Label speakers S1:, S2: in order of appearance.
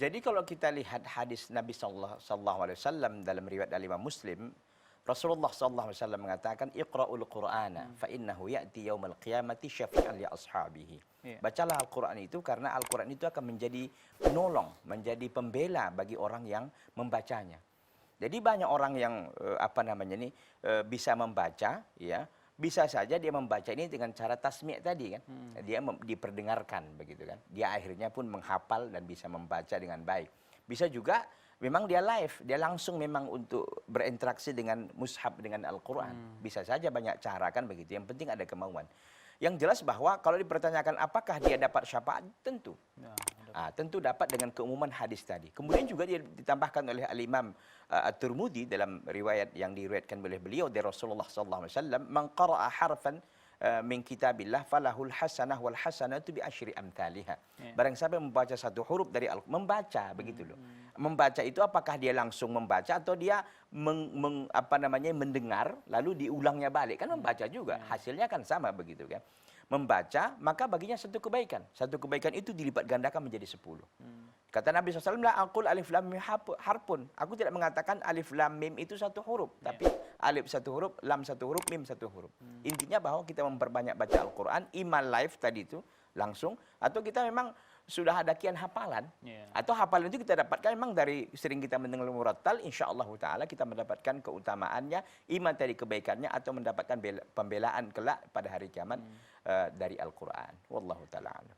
S1: Jadi kalau kita lihat hadis Nabi sallallahu alaihi wasallam dalam riwayat Imam Muslim, Rasulullah sallallahu alaihi wasallam mengatakan iqra'ul Qur'ana fa innahu ya'ti yaumal qiyamati syafi'an li ashabihi.
S2: Iya.
S1: Bacalah Al-Qur'an itu karena Al-Qur'an itu akan menjadi penolong, menjadi pembela bagi orang yang membacanya. Jadi banyak orang yang bisa membaca, ya, bisa saja dia membaca ini dengan cara tasmi' tadi kan, dia diperdengarkan begitu kan, dia akhirnya pun menghafal dan bisa membaca dengan baik. Bisa juga memang dia live, dia langsung memang untuk berinteraksi dengan mushaf dengan Al-Quran. Bisa saja banyak cara kan begitu, yang penting ada kemauan. Yang jelas bahwa kalau dipertanyakan apakah dia dapat syafaat, tentu. Tentu dapat dengan keumuman hadis tadi. Kemudian juga dia ditambahkan oleh Al-Imam At-Tirmidzi dalam riwayat yang diriwayatkan oleh beliau dari Rasulullah sallallahu alaihi wasallam, "Man qara'a harfan min kitabillah falahul hasanah wal hasanatu bi asyri amthaliha." Barang siapa yang membaca satu huruf dari Al-Qur'an, membaca begitu loh. Membaca itu apakah dia langsung membaca atau dia mendengar lalu diulangnya balik, kan membaca juga. Hasilnya kan sama begitu kan. Membaca, maka baginya satu kebaikan. Satu kebaikan itu dilipat gandakan menjadi 10. Kata Nabi SAW, la aqul alif lam mim harpun. Aku tidak mengatakan alif lam mim itu satu huruf, tapi alif satu huruf, lam satu huruf, mim satu huruf. Intinya bahwa kita memperbanyak baca Al-Quran, iman live tadi itu langsung, atau kita memang sudah ada kian hafalan, atau hafalan itu kita dapatkan memang dari sering kita mendengar murattal, insyaallah taala kita mendapatkan keutamaannya, iman tadi kebaikannya, atau mendapatkan pembelaan kelak pada hari kiamat dari Al-Quran. Wallahu taala alam.